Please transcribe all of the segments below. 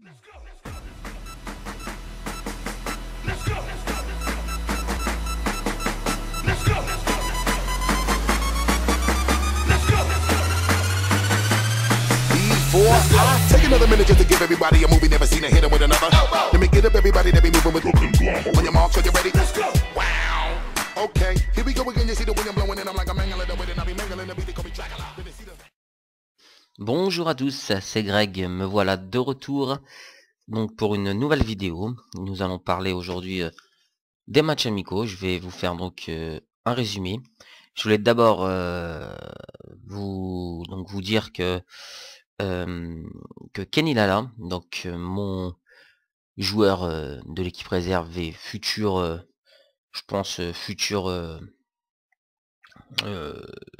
Take another minute just to give everybody a movie never seen a hit with another. Let me get up everybody that be moving with when your marks are you ready? Let's go. Wow. Okay, here we go again. You see the wind blowing and I'm like I'm mangling the wind and I be mangling the beat. They call me Dracula. Bonjour à tous, c'est Greg, me voilà de retour donc pour une nouvelle vidéo. Nous allons parler aujourd'hui des matchs amicaux. Je vais vous faire donc un résumé. Je voulais d'abord vous dire que Kenny Lala, donc mon joueur de l'équipe réserve et futur, je pense futur,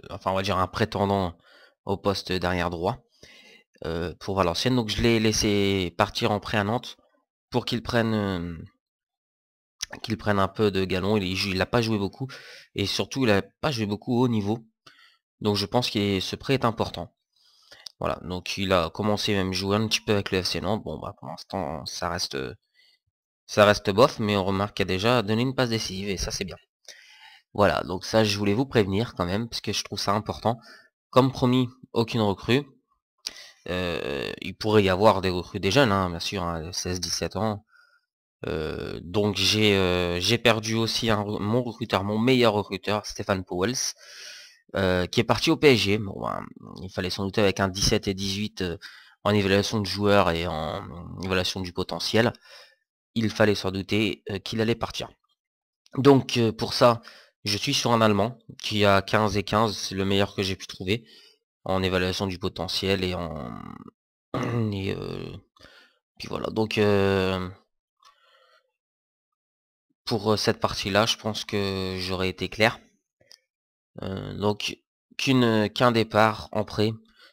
enfin on va dire un prétendant au poste d'arrière droit pour Valenciennes. Donc je l'ai laissé partir en prêt à Nantes pour qu'il prenne un peu de galon. Il n'a pas joué beaucoup et surtout il n'a pas joué beaucoup au haut niveau. Donc je pense que ce prêt est important. Voilà, donc il a commencé même jouer un petit peu avec le FC Nantes. Bon bah pour l'instant ça reste bof, mais on remarque qu'il a déjà donné une passe décisive et ça c'est bien. Voilà, donc ça je voulais vous prévenir quand même, parce que je trouve ça important. Comme promis, aucune recrue. Il pourrait y avoir des recrues des jeunes, hein, bien sûr, hein, 16-17 ans. Donc j'ai perdu aussi mon recruteur, mon meilleur recruteur, Stéphane Powells, qui est parti au PSG. Bon, ben, il fallait s'en douter avec un 17 et 18 en évaluation de joueurs et en évaluation du potentiel. Il fallait s'en douter qu'il allait partir. Donc pour ça, je suis sur un Allemand qui a 15 et 15, c'est le meilleur que j'ai pu trouver en évaluation du potentiel et en et puis voilà. Donc pour cette partie-là, je pense que j'aurais été clair. Donc qu'un départ en prêt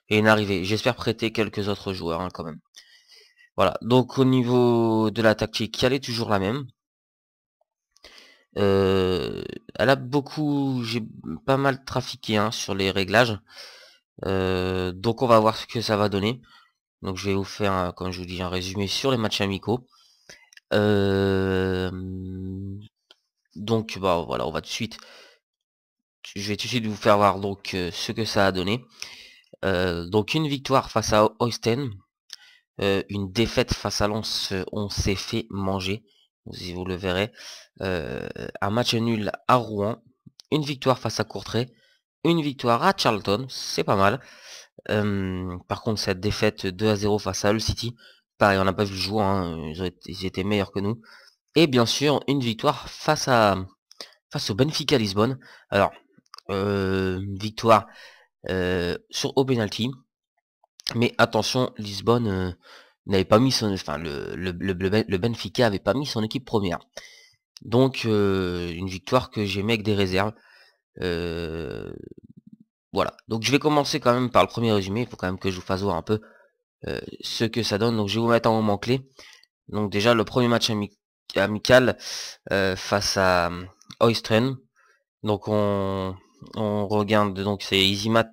et une arrivée. J'espère prêter quelques autres joueurs hein, quand même. Voilà. Donc au niveau de la tactique, elle est toujours la même. Elle a beaucoup, j'ai pas mal trafiqué hein, sur les réglages. Donc on va voir ce que ça va donner. Donc je vais vous faire, comme je vous dis, un résumé sur les matchs amicaux. Donc bah voilà, on va tout de suite. Je vais tout de suite vous faire voir donc ce que ça a donné. Donc une victoire face à Oysten, une défaite face à Lens, on s'est fait manger, vous le verrez. Un match nul à Rouen, une victoire face à Courtrai, une victoire à Charlton, c'est pas mal. Par contre cette défaite 2-0 face à Hull City, pareil on n'a pas vu le jour, hein, ils étaient meilleurs que nous. Et bien sûr une victoire face au Benfica Lisbonne. Alors une victoire au penalty. Mais attention, Lisbonne n'avait pas mis son, enfin le Benfica avait pas mis son équipe première. Donc une victoire que j'ai mis avec des réserves. Voilà. Donc je vais commencer quand même par le premier résumé. Il faut quand même que je vous fasse voir un peu ce que ça donne. Donc je vais vous mettre un moment clé. Donc déjà le premier match amical face à Oistren. Donc on regarde, donc c'est Easymat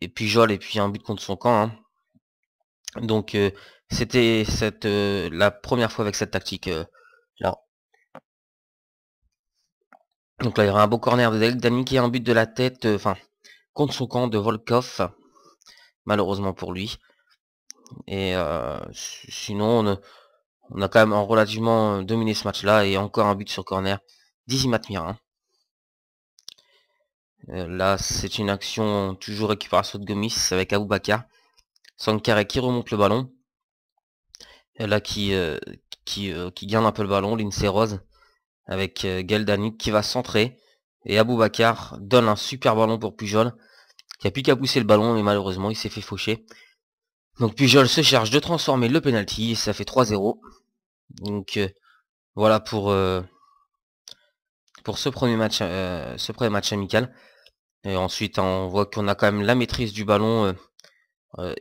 et Pujol et puis un but contre son camp. Hein. Donc c'était la première fois avec cette tactique là. Donc là il y aura un beau corner de Dani qui a un but de la tête, enfin contre son camp de Volkov, malheureusement pour lui. Et sinon on a quand même relativement dominé ce match là et encore un but sur corner d'Izimat Mirin. Là c'est une action toujours récupération de Gomis avec Aboubakar. Sankare qui remonte le ballon. Là qui gagne un peu le ballon, Lindsay Rose avec Geldani qui va centrer et Aboubakar donne un super ballon pour Pujol qui a plus qu'à pousser le ballon mais malheureusement il s'est fait faucher. Donc Pujol se charge de transformer le penalty et ça fait 3-0. Donc voilà pour ce premier match amical. Et ensuite on voit qu'on a quand même la maîtrise du ballon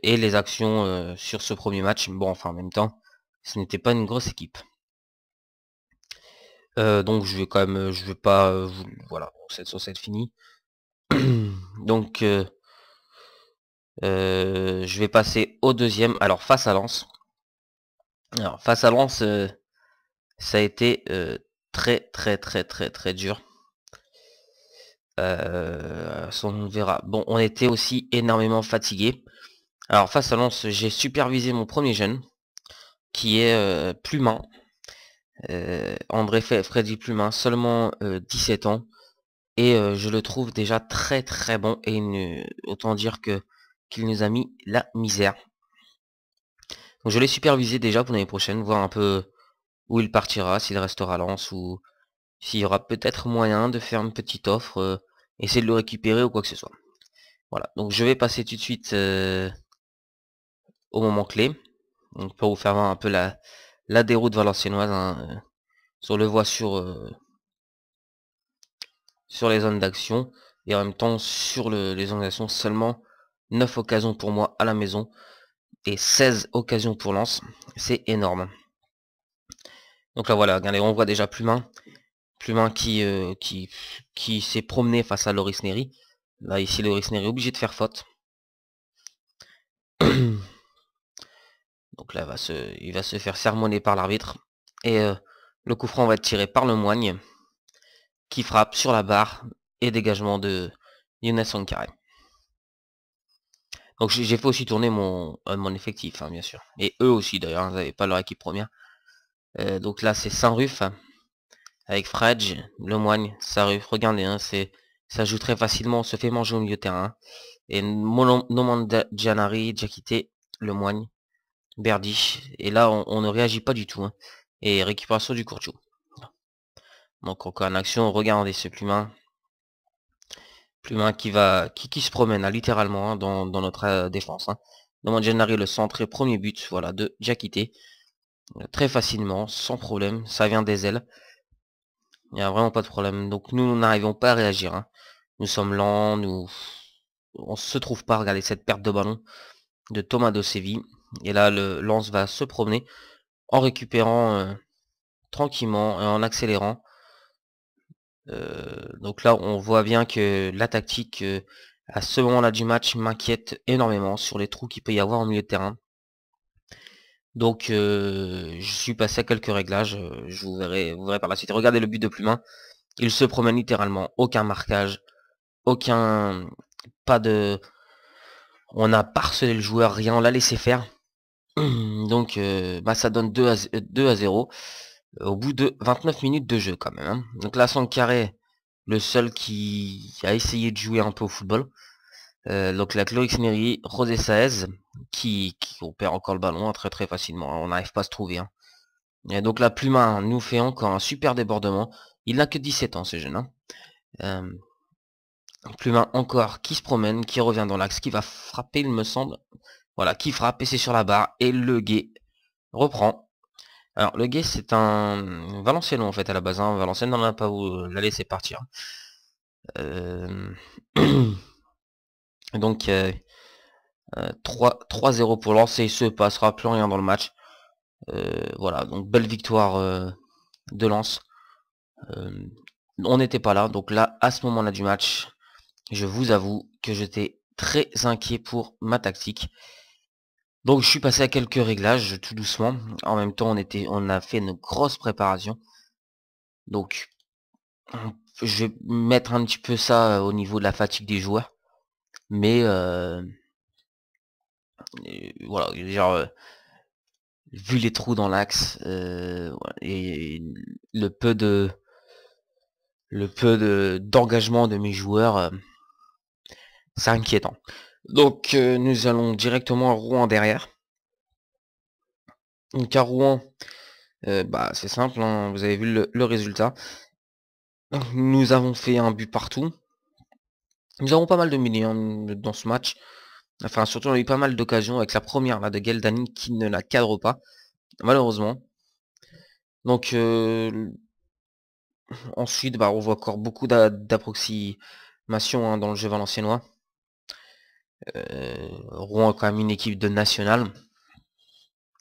et les actions sur ce premier match. Bon enfin en même temps ce n'était pas une grosse équipe. Donc je vais quand même, je vais pas, voilà, cette sauce est finie. Donc je vais passer au deuxième. Alors face à Lens, Alors face à Lens, ça a été très dur. On verra. Bon, on était aussi énormément fatigué. Alors face à Lens, j'ai supervisé mon premier jeune, qui est Plumin. André Freddy Plumin, seulement 17 ans. Et je le trouve déjà très bon. Et autant dire que qu'il nous a mis la misère. Donc je l'ai supervisé déjà pour l'année prochaine, voir un peu où il partira, s'il restera à Lens ou s'il y aura peut-être moyen de faire une petite offre, essayer de le récupérer ou quoi que ce soit. Voilà, donc je vais passer tout de suite au moment clé. Donc pour vous faire voir un peu la déroute valenciennoise, hein, on le voit sur les zones d'action et en même temps sur les zones d'action seulement 9 occasions pour moi à la maison et 16 occasions pour Lens. C'est énorme. Donc là voilà, regardez, on voit déjà Plumin qui s'est promené face à Loris Neri. Là ici Loris Neri est obligé de faire faute. Donc là il va se faire sermonner par l'arbitre. Et le coup franc va être tiré par le Moigne, qui frappe sur la barre et dégagement de Younes Sankharé. Donc j'ai fait aussi tourner mon effectif, hein, bien sûr. Et eux aussi d'ailleurs, ils n'avaient pas leur équipe première. Donc là c'est Saint-Ruf avec Fredge, Le Moigne, Saint-Ruf. Regardez, hein, ça joue très facilement, on se fait manger au milieu de terrain. Et Gianari, Diakité, Le Moigne, Berdy. Et là on ne réagit pas du tout. Hein. Et récupération du Courtiou. Donc encore une action, regardez ce Plumin. Plumin qui se promène hein, littéralement hein, dans notre défense. Hein. Gianari le centre et premier but voilà, de Diakité. Très facilement, sans problème, ça vient des ailes. Il n'y a vraiment pas de problème. Donc nous n'arrivons pas à réagir. Hein. Nous sommes lents, on se trouve pas. Regardez cette perte de ballon de Thomas Dosevi. Et là, le Lens va se promener en récupérant tranquillement et en accélérant. Donc là, on voit bien que la tactique à ce moment-là du match m'inquiète énormément sur les trous qu'il peut y avoir au milieu de terrain. Donc je suis passé à quelques réglages, vous verrez par la suite. Regardez le but de Plumin, il se promène littéralement, aucun marquage, pas de... On a pas harcelé le joueur, rien, on l'a laissé faire. Donc ça donne 2 à 0 au bout de 29 minutes de jeu quand même. Hein. Donc là, Sankharé, le seul qui a essayé de jouer un peu au football. Donc la Loris Neri, José Saez, qui on perd encore le ballon hein, très facilement, hein, on n'arrive pas à se trouver. Hein. Et donc là, Plumin nous fait encore un super débordement. Il n'a que 17 ans ce jeune. Hein. Plumin encore qui se promène, qui revient dans l'axe, qui va frapper il me semble. Voilà, qui frappe et c'est sur la barre. Et le Gué reprend. Alors le Gué c'est un Valenciennes en fait à la base. Hein. Valenciennes n'en a pas où la laisser partir. Donc 3-0 pour Lens et il se passera plus rien dans le match. Voilà, donc belle victoire de Lens. On n'était pas là, donc là, à ce moment-là du match, je vous avoue que j'étais très inquiet pour ma tactique. Donc je suis passé à quelques réglages tout doucement. En même temps, on a fait une grosse préparation. Donc je vais mettre un petit peu ça au niveau de la fatigue des joueurs. Mais voilà, genre vu les trous dans l'axe et le peu d'engagement de mes joueurs, c'est inquiétant. Donc nous allons directement à Rouen derrière. Donc à Rouen, c'est simple, hein, vous avez vu le résultat. Nous avons fait un but partout. Nous avons pas mal de dominé hein, dans ce match. Enfin surtout on a eu pas mal d'occasions avec la première là de Geldani qui ne la cadre pas, malheureusement. Donc ensuite on voit encore beaucoup d'approximations hein, dans le jeu valenciennois. Rouen a quand même une équipe de nationale.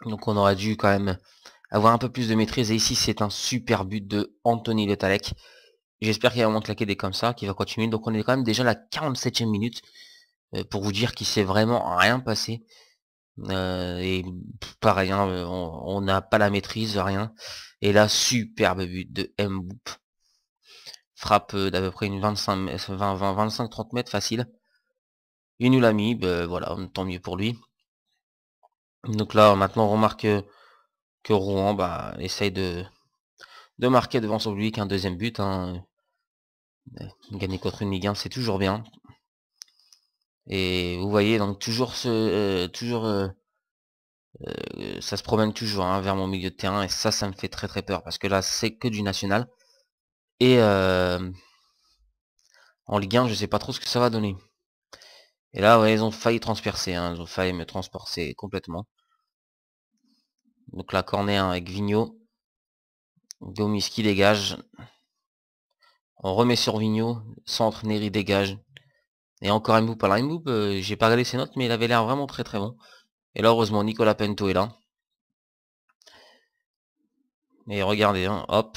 Donc on aurait dû quand même avoir un peu plus de maîtrise. Et ici c'est un super but de Anthony Le Tallec. J'espère qu'il va vraiment claquer des comme ça, qu'il va continuer. Donc on est quand même déjà à la 47e minute. Pour vous dire qu'il s'est vraiment rien passé. Et pareil, hein, on n'a pas la maîtrise, rien. Et là, superbe but de Mboop. Frappe d'à peu près une 25-30 mètres facile. Il nous l'a mis, ben, voilà, tant mieux pour lui. Donc là, maintenant, on remarque que Rouen bah, essaye de marquer devant son public un deuxième but. Hein. Gagner contre une Ligue 1, c'est toujours bien. Et vous voyez, donc toujours ça se promène toujours hein, vers mon milieu de terrain. Et ça me fait très peur. Parce que là, c'est que du national. Et en Ligue 1, je sais pas trop ce que ça va donner. Et là, ouais, ils ont failli transpercer. Hein, ils ont failli me transporter complètement. Donc la corner avec Vigneault. Gomis qui dégage. On remet sur Vigneault. Centre, Neri dégage. Et encore un Mboop. Alors Mboop, j'ai pas regardé ses notes, mais il avait l'air vraiment très bon. Et là, heureusement, Nicolas Pento est là. Et regardez, hein, hop.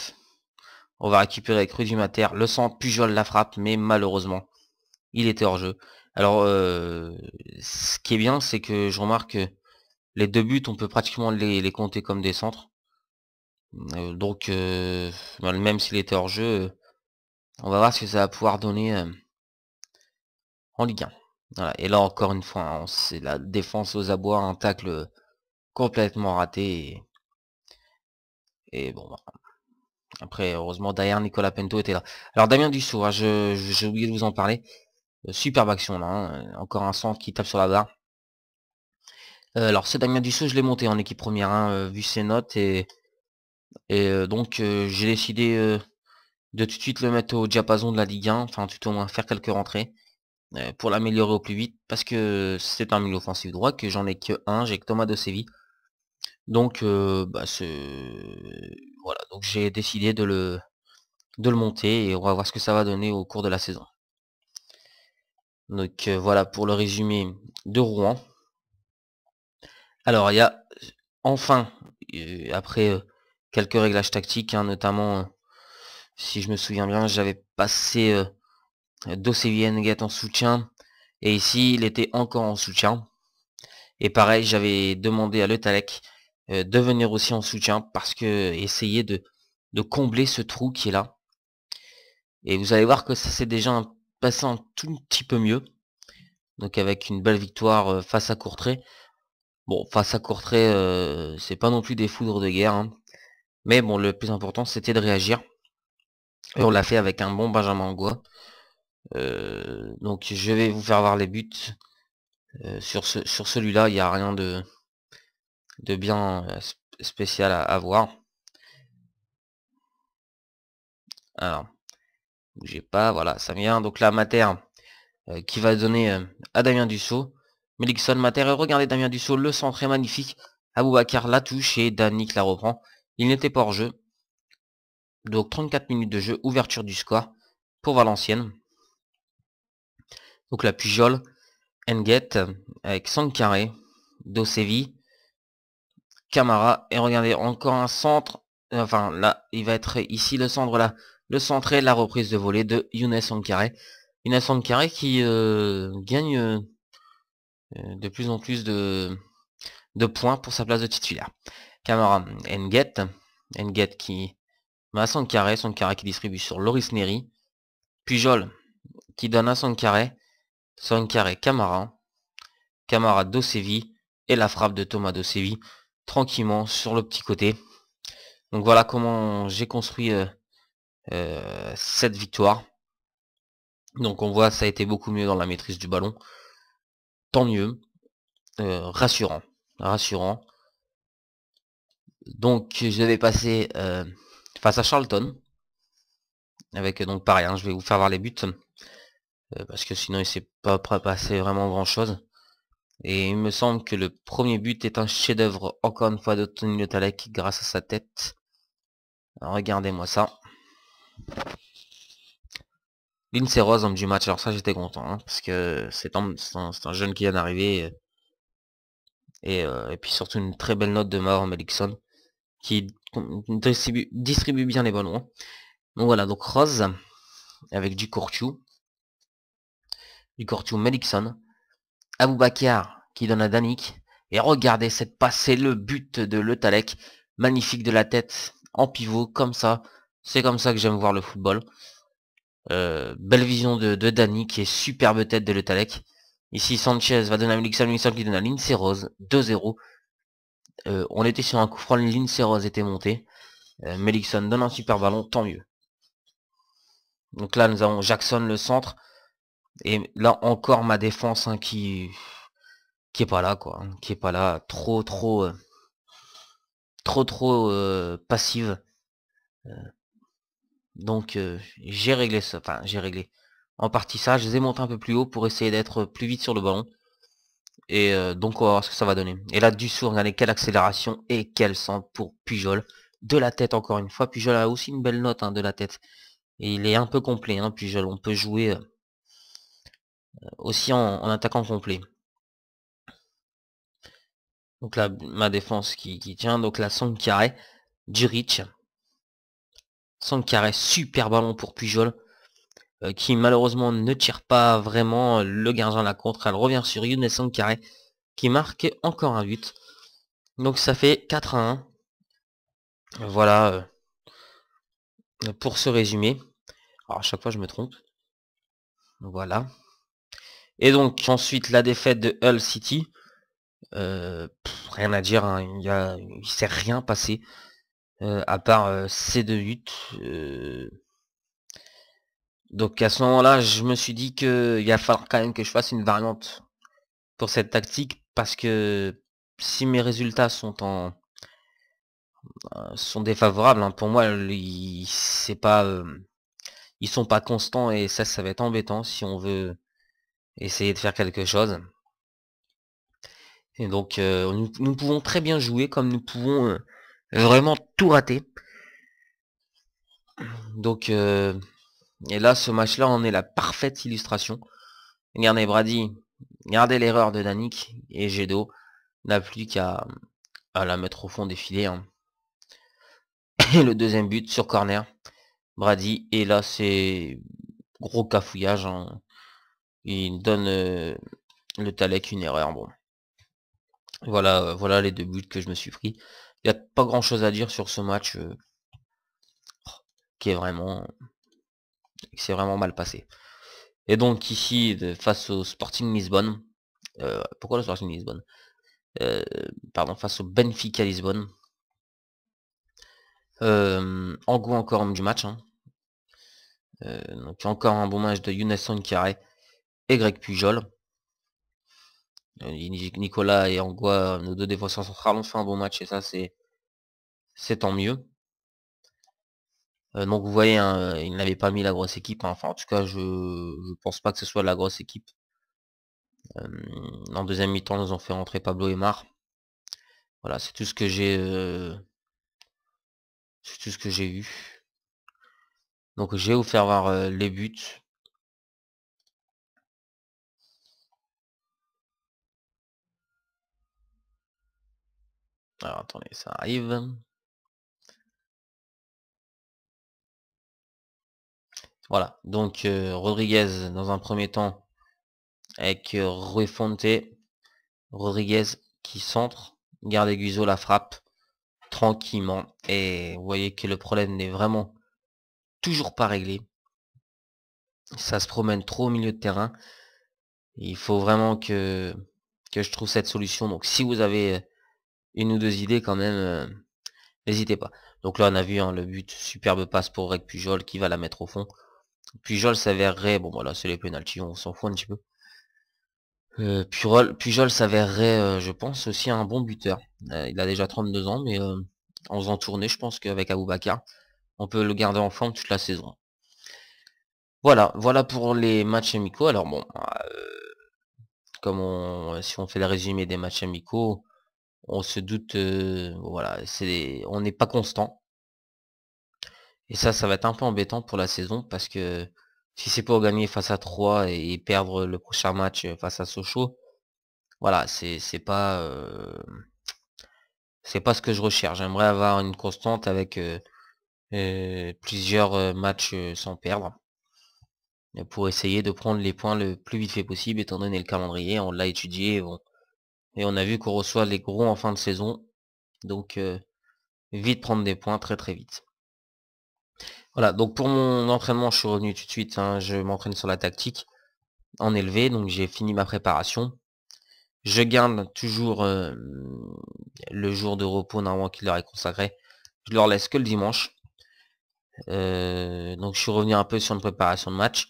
On va récupérer avec Rudimater. Le centre, Pujol la frappe, mais malheureusement, il était hors jeu. Alors, ce qui est bien, c'est que je remarque que les deux buts, on peut pratiquement les compter comme des centres. Donc, même s'il était hors jeu, on va voir ce que ça va pouvoir donner en Ligue 1. Voilà. Et là, encore une fois, hein, c'est la défense aux abois, un tacle complètement raté. Et bon, voilà. Après, heureusement, derrière, Nicolas Pento était là. Alors, Damien Dussault, hein, j'ai oublié de vous en parler. Superbe action, là. Hein. Encore un centre qui tape sur la barre. Alors, ce Damien Dussault, je l'ai monté en équipe première, hein, vu ses notes. Et donc, j'ai décidé de tout de suite le mettre au diapason de la Ligue 1. Enfin, tout au moins, faire quelques rentrées. Pour l'améliorer au plus vite. Parce que c'est un milieu offensif droit, que j'en ai que un. J'ai que Thomas de Séville. Donc, bah, voilà. Donc, j'ai décidé de le monter et on va voir ce que ça va donner au cours de la saison. Donc voilà pour le résumé de Rouen. Alors il y a enfin, après quelques réglages tactiques, hein, notamment si je me souviens bien, j'avais passé Dosevi Nguet en soutien et ici il était encore en soutien. Et pareil, j'avais demandé à Le Talec de venir aussi en soutien parce que essayer de combler ce trou qui est là. Et vous allez voir que ça s'est déjà passé un tout petit peu mieux. Donc avec une belle victoire face à Courtrai. Bon, face à Courtrai, c'est pas non plus des foudres de guerre. Hein. Mais bon, le plus important, c'était de réagir. Et on l'a fait avec un bon Benjamin Angois. Donc je vais vous faire voir les buts. Sur celui-là, il n'y a rien de bien spécial à voir. Alors, bougez pas, voilà, ça vient. Donc là, Mater qui va donner à Damien Dussault. Melikson, Mater, et regardez Damien Dussault, le centre est magnifique. Aboubacar la touche et Danick la reprend. Il n'était pas hors jeu. Donc 34 minutes de jeu, ouverture du score pour Valenciennes. Donc la Pujol, Nguet avec Sankaré, Dosevi, Camara. Et regardez, encore un centre. Enfin là, il va être ici le centre là. Le centre et la reprise de volée de Younes Sankaré. Younes Sankaré qui gagne de plus en plus de points pour sa place de titulaire. Camara, Nguet qui met à Sankaré qui distribue sur Loris Neri. Pujol qui donne à Sankaré, Camara, Dosevi et la frappe de Thomas Dosevi tranquillement sur le petit côté. Donc voilà comment j'ai construit cette victoire. Donc on voit ça a été beaucoup mieux dans la maîtrise du ballon. Tant mieux. Rassurant. Donc je vais passer face à Charlton. Avec donc pareil, hein, je vais vous faire voir les buts. Parce que sinon il s'est pas passé vraiment grand chose. Et il me semble que le premier but est un chef-d'œuvre encore une fois de Tony Le Talec grâce à sa tête. Regardez-moi ça. Lindsay Rose, homme du match. Alors ça j'étais content hein, parce que c'est un jeune qui vient d'arriver. Et puis surtout une très belle note de Maor Melikson qui distribue bien les ballons. Donc voilà, donc Rose avec du Courtiou Melikson. Aboubacar qui donne à Danick. Et regardez cette passe, c'est le but de Le Tallec. Magnifique de la tête, en pivot, comme ça. C'est comme ça que j'aime voir le football. Belle vision de Dani, qui est superbe tête de Le Tallec. Ici, Sanchez va donner à Melixon qui donne à Lindsay Rose, 2-0. On était sur un coup franc, Lindsay Rose était monté. Melixon donne un super ballon, tant mieux. Donc là, nous avons Jackson, le centre. Et là, encore ma défense hein, qui est pas là, quoi. Hein, qui est pas là. Trop passive. Donc j'ai réglé ça. Enfin, j'ai réglé en partie ça. Je les ai montés un peu plus haut pour essayer d'être plus vite sur le ballon. Et donc on va voir ce que ça va donner. Et là, Dussour, regardez quelle accélération et quel centre pour Pujol. De la tête encore une fois. Pujol a aussi une belle note hein, de la tête. Et il est un peu complet, hein, Pujol. On peut jouer aussi en attaquant complet. Donc là, ma défense qui tient. Donc là, Sankaré, Djuric. Sankaré, super ballon pour Pujol. Qui malheureusement ne tire pas vraiment le gardien à la contre. Elle revient sur Younes Sankaré qui marque encore un but. Donc ça fait 4-1. Voilà pour ce résumé. Alors à chaque fois je me trompe. Voilà. Et donc ensuite la défaite de Hull City. Rien à dire, hein. Il s'est rien passé. À part ces 2 buts. Donc à ce moment-là, je me suis dit qu'il va falloir quand même que je fasse une variante pour cette tactique. Parce que si mes résultats sont sont défavorables, hein, pour moi, ils sont pas constants et ça va être embêtant si on veut essayer de faire quelque chose. Et donc nous pouvons très bien jouer comme nous pouvons vraiment tout rater. Donc et là ce match là en est la parfaite illustration. Regardez Brady, regardez l'erreur de Danick et Gedo n'a plus qu'à la mettre au fond des filets. Hein. Et le deuxième but sur corner, Brady, et là c'est gros cafouillage. Hein. Il donne le Tallec une erreur. Bon. Voilà, voilà les 2 buts que je me suis pris. Il n'y a pas grand chose à dire sur ce match qui s'est vraiment mal passé. Et donc ici, face au Sporting Lisbonne, pourquoi le Sporting Lisbonne pardon, face au Benfica Lisbonne. Angot encore homme du match. Hein. Donc encore un bon match de Younes Sankaré et Greg Pujol. Nicolas et Angois, nos 2 défenseurs centrales, ont fait un bon match et ça c'est tant mieux. Donc vous voyez, hein, il n'avait pas mis la grosse équipe. Hein. Enfin en tout cas je pense pas que ce soit la grosse équipe. En deuxième mi-temps, nous ont fait rentrer Pablo Aimar. Voilà, c'est tout ce que j'ai eu. Donc je vais vous faire voir les buts. Alors attendez, ça arrive. Voilà, donc Rodriguez dans un premier temps avec Rui Fonte. Rodriguez qui centre, Garde Guizo la frappe tranquillement. Et vous voyez que le problème n'est vraiment toujours pas réglé. Ça se promène trop au milieu de terrain. Il faut vraiment que je trouve cette solution. Donc si vous avez une ou 2 idées quand même, n'hésitez pas. Donc là on a vu hein, le but, superbe passe pour Greg Pujol qui va la mettre au fond. Pujol s'avérerait, bon voilà c'est les penalties, on s'en fout un petit peu. Pujol s'avérerait, je pense, aussi un bon buteur. Il a déjà 32 ans, mais en faisant tourner, je pense qu'avec Aboubacar, on peut le garder en forme toute la saison. Voilà, voilà pour les matchs amicaux. Alors bon, comme si on fait le résumé des matchs amicaux, on se doute, voilà, on n'est pas constant. Et ça va être un peu embêtant pour la saison parce que si c'est pour gagner face à 3 et perdre le prochain match face à Sochaux, voilà, c'est pas ce que je recherche. J'aimerais avoir une constante avec plusieurs matchs sans perdre pour essayer de prendre les points le plus vite fait possible étant donné le calendrier. On l'a étudié. Bon, Et on a vu qu'on reçoit les gros en fin de saison. Donc vite prendre des points très très vite. Voilà, donc pour mon entraînement, je suis revenu tout de suite, hein, je m'entraîne sur la tactique en élevé, donc j'ai fini ma préparation. Je garde toujours le jour de repos normalement qui leur est consacré. Je leur laisse que le dimanche. Donc je suis revenu un peu sur une préparation de match.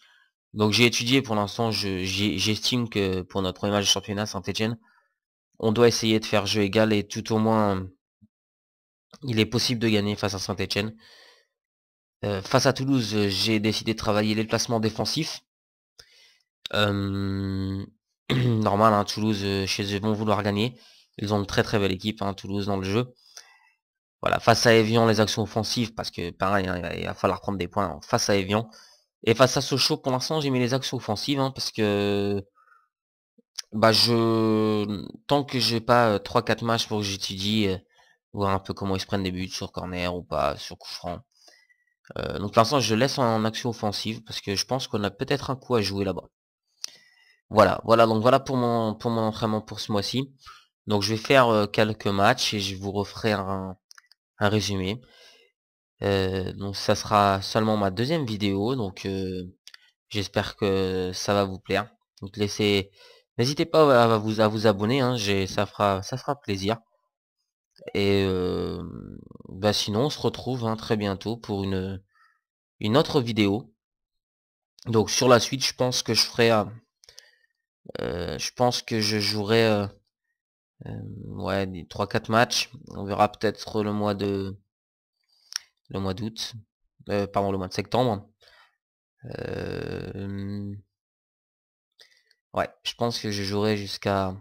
Donc j'ai étudié pour l'instant, j'estime que pour notre premier match de championnat Saint-Etienne, on doit essayer de faire jeu égal et tout au moins il est possible de gagner face à Saint-Etienne. Face à Toulouse, j'ai décidé de travailler les placements défensifs. Normal, hein, Toulouse, chez eux, vont vouloir gagner. Ils ont une très très belle équipe, hein, Toulouse, dans le jeu. Voilà, face à Evian, les actions offensives, parce que pareil, hein, il va falloir prendre des points face à Evian. Et face à Sochaux, pour l'instant, j'ai mis les actions offensives, hein, parce que bah tant que j'ai pas 3-4 matchs pour que j'étudie, voir un peu comment ils se prennent des buts sur corner ou pas, sur coup franc. Donc pour l'instant, je laisse en action offensive, parce que je pense qu'on a peut-être un coup à jouer là-bas. Voilà, donc voilà pour mon entraînement pour ce mois-ci. Donc je vais faire quelques matchs et je vous referai un résumé. Donc ça sera seulement ma deuxième vidéo, donc j'espère que ça va vous plaire. Donc n'hésitez pas à vous abonner, hein, ça fera plaisir. Et bah sinon on se retrouve, hein, très bientôt pour une autre vidéo. Donc sur la suite, je pense que je jouerai ouais, des 3-4 matchs. On verra peut-être le mois d'août. Pardon, le mois de septembre. Ouais, je pense que je jouerai jusqu'à...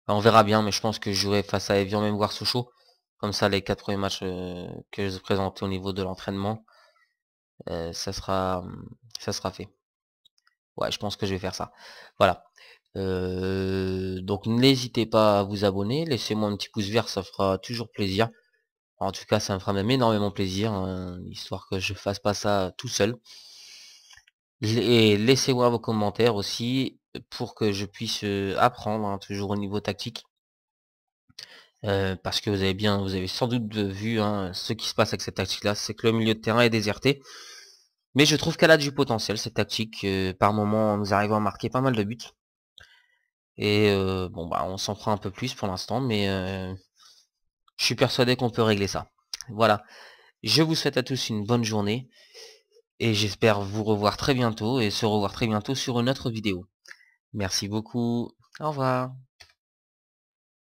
On verra bien, mais je pense que je jouerai face à Evian, même voir Sochaux. Comme ça, les 4 premiers matchs que je présentais au niveau de l'entraînement, ça sera fait. Ouais, je pense que je vais faire ça. Voilà. Donc n'hésitez pas à vous abonner, laissez-moi un petit pouce vert, ça fera toujours plaisir. En tout cas, ça me fera même énormément plaisir, hein, histoire que je fasse pas ça tout seul. Et laissez-moi vos commentaires aussi pour que je puisse apprendre, hein, toujours au niveau tactique. Parce que vous avez sans doute vu, hein, ce qui se passe avec cette tactique-là, c'est que le milieu de terrain est déserté. Mais je trouve qu'elle a du potentiel, cette tactique. Par moment, nous arrivons à marquer pas mal de buts. Et bon, bah, on s'en prend un peu plus pour l'instant, mais je suis persuadé qu'on peut régler ça. Voilà. Je vous souhaite à tous une bonne journée. Et j'espère vous revoir très bientôt et se revoir très bientôt sur une autre vidéo. Merci beaucoup. Au revoir.